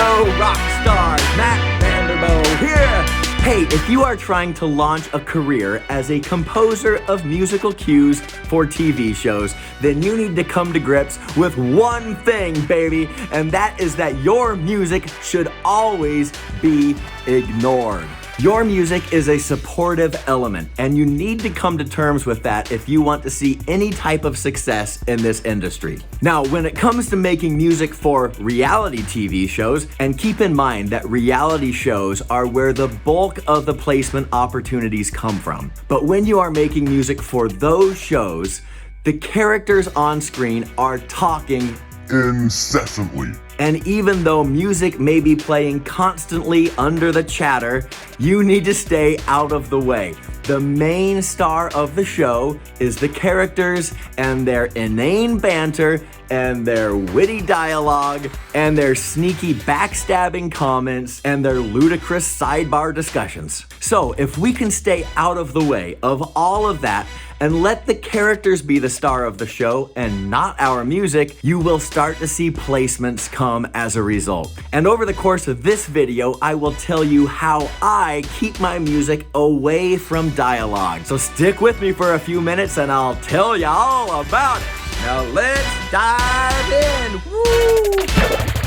Hello, rock stars, Matt Vanderbo here. Hey, if you are trying to launch a career as a composer of musical cues for TV shows, then you need to come to grips with one thing, baby, and that is that your music should always be ignored. Your music is a supportive element, and you need to come to terms with that if you want to see any type of success in this industry. Now, when it comes to making music for reality TV shows, and keep in mind that reality shows are where the bulk of the placement opportunities come from. But when you are making music for those shows, the characters on screen are talking incessantly. And even though music may be playing constantly under the chatter, you need to stay out of the way. The main star of the show is the characters and their inane banter and their witty dialogue and their sneaky backstabbing comments and their ludicrous sidebar discussions. So if we can stay out of the way of all of that and let the characters be the star of the show and not our music, you will start to see placements come as a result. And over the course of this video, I will tell you how I keep my music away from dialogue. So stick with me for a few minutes and I'll tell you all about it. Now let's dive in. Woo!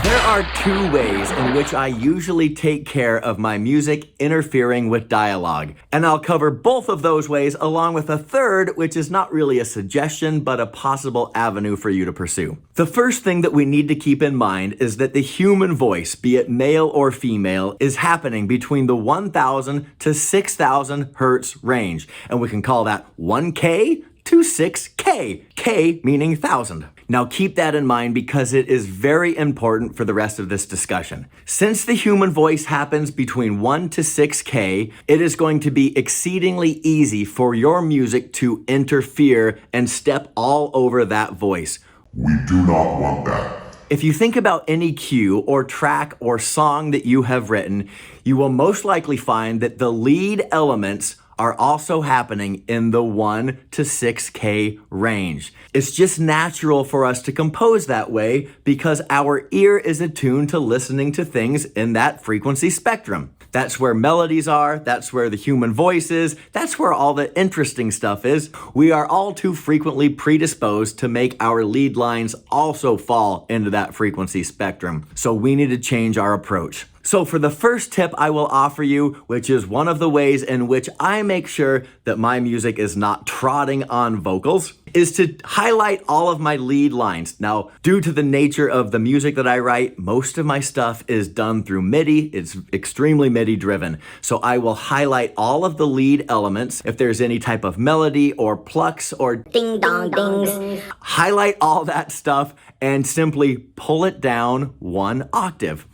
There are two ways in which I usually take care of my music interfering with dialogue, and I'll cover both of those ways along with a third, which is not really a suggestion, but a possible avenue for you to pursue. The first thing that we need to keep in mind is that the human voice, be it male or female, is happening between the 1,000 to 6,000 hertz range, and we can call that 1K to 6K, K meaning 1,000. Now keep that in mind because it is very important for the rest of this discussion. Since the human voice happens between 1 to 6K, it is going to be exceedingly easy for your music to interfere and step all over that voice. We do not want that. If you think about any cue or track or song that you have written, you will most likely find that the lead elements are also happening in the 1 to 6K range. It's just natural for us to compose that way because our ear is attuned to listening to things in that frequency spectrum. That's where melodies are, that's where the human voice is, that's where all the interesting stuff is. We are all too frequently predisposed to make our lead lines also fall into that frequency spectrum. So we need to change our approach. So for the first tip I will offer you, which is one of the ways in which I make sure that my music is not trotting on vocals, is to highlight all of my lead lines. Now, due to the nature of the music that I write, most of my stuff is done through MIDI. It's extremely MIDI driven. So I will highlight all of the lead elements. If there's any type of melody or plucks or ding dong dings, highlight all that stuff and simply pull it down one octave.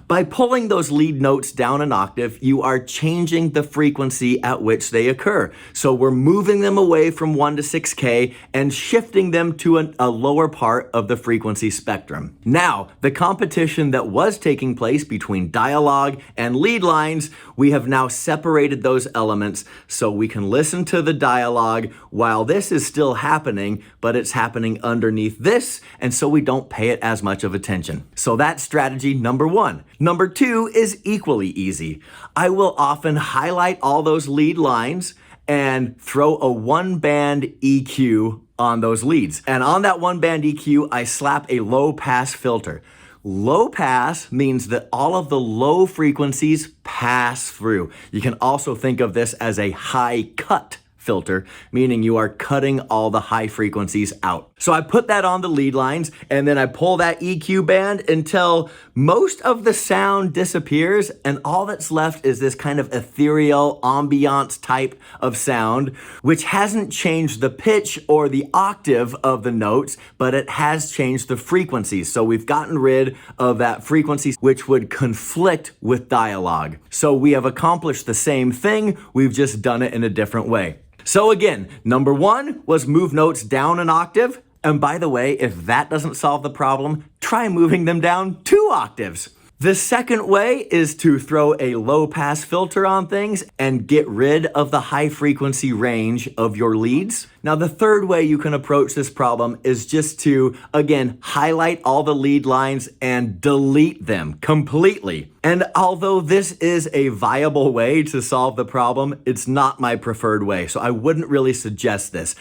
By pulling those lead notes down an octave, you are changing the frequency at which they occur. So we're moving them away from 1 to 6K and shifting them to a lower part of the frequency spectrum. Now, the competition that was taking place between dialogue and lead lines, we have now separated those elements so we can listen to the dialogue while this is still happening, but it's happening underneath this, and so we don't pay it as much of attention. So that's strategy number one. Number two is equally easy. I will often highlight all those lead lines and throw a one-band EQ on those leads. And on that one-band EQ, I slap a low-pass filter. Low pass means that all of the low frequencies pass through. You can also think of this as a high cut filter, meaning you are cutting all the high frequencies out. So I put that on the lead lines and then I pull that EQ band until most of the sound disappears and all that's left is this kind of ethereal ambiance type of sound, which hasn't changed the pitch or the octave of the notes, but it has changed the frequencies. So we've gotten rid of that frequency which would conflict with dialogue. So we have accomplished the same thing, we've just done it in a different way. So again, number one was move notes down an octave. And by the way, if that doesn't solve the problem, try moving them down 2 octaves. The second way is to throw a low pass filter on things and get rid of the high frequency range of your leads. Now, the third way you can approach this problem is just to, again, highlight all the lead lines and delete them completely. And although this is a viable way to solve the problem, it's not my preferred way. So I wouldn't really suggest this.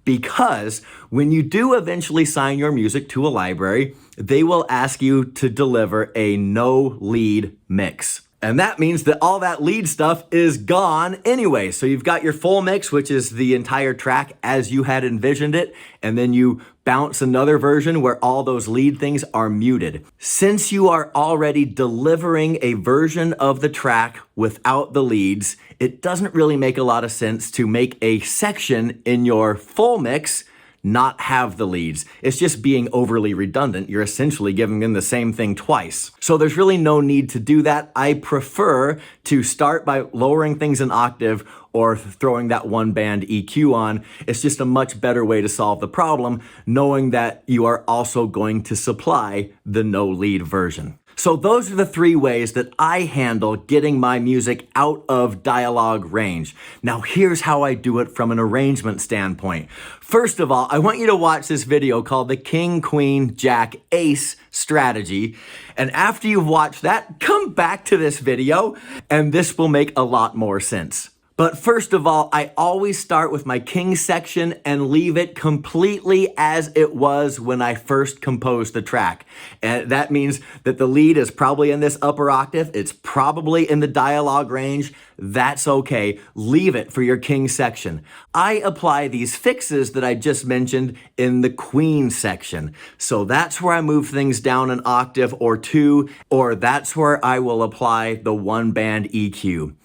Because when you do eventually sign your music to a library, they will ask you to deliver a no lead mix. And that means that all that lead stuff is gone anyway. So you've got your full mix, which is the entire track as you had envisioned it, and then you bounce another version where all those lead things are muted. Since you are already delivering a version of the track without the leads, it doesn't really make a lot of sense to make a section in your full mix not have the leads. It's just being overly redundant. You're essentially giving them the same thing twice. So there's really no need to do that. I prefer to start by lowering things an octave or throwing that one band EQ on. It's just a much better way to solve the problem, knowing that you are also going to supply the no lead version. So those are the three ways that I handle getting my music out of dialogue range. Now here's how I do it from an arrangement standpoint. First of all, I want you to watch this video called the King, Queen, Jack, Ace strategy. And after you've watched that, come back to this video and this will make a lot more sense. But first of all, I always start with my king section and leave it completely as it was when I first composed the track. And that means that the lead is probably in this upper octave. It's probably in the dialogue range. That's okay. Leave it for your king section. I apply these fixes that I just mentioned in the queen section. So that's where I move things down an octave or two, or that's where I will apply the one band EQ.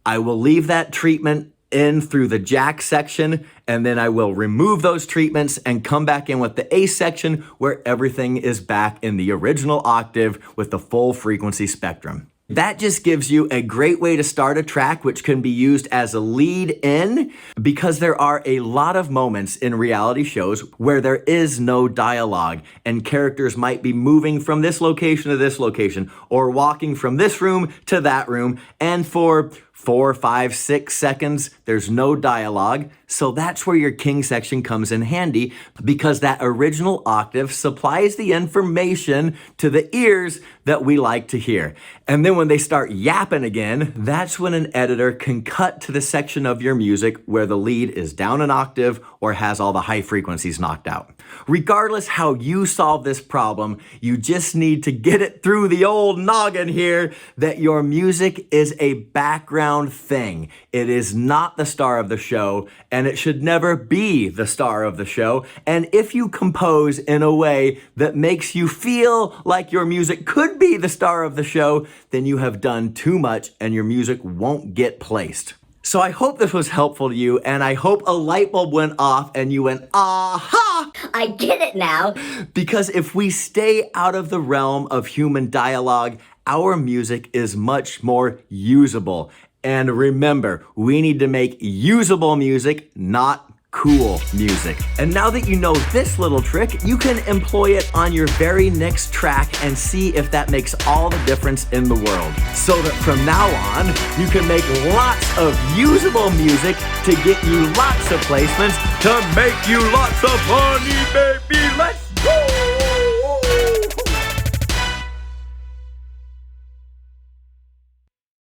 I will leave that treatment in through the jack section, and then I will remove those treatments and come back in with the ace section where everything is back in the original octave with the full frequency spectrum. That just gives you a great way to start a track, which can be used as a lead in, because there are a lot of moments in reality shows where there is no dialogue and characters might be moving from this location to this location or walking from this room to that room, and for 4, 5, 6 seconds, there's no dialogue. So that's where your king section comes in handy, because that original octave supplies the information to the ears that we like to hear. And then when they start yapping again, that's when an editor can cut to the section of your music where the lead is down an octave or has all the high frequencies knocked out. Regardless how you solve this problem, you just need to get it through the old noggin here that your music is a background thing. It is not the star of the show, and it should never be the star of the show. And if you compose in a way that makes you feel like your music could be the star of the show, then you have done too much and your music won't get placed. So I hope this was helpful to you, and I hope a light bulb went off and you went, aha! I get it now. Because if we stay out of the realm of human dialogue, our music is much more usable. And remember, we need to make usable music, not cool music. And now that you know this little trick, you can employ it on your very next track and see if that makes all the difference in the world. So that from now on, you can make lots of usable music to get you lots of placements to make you lots of money, baby. Let's go!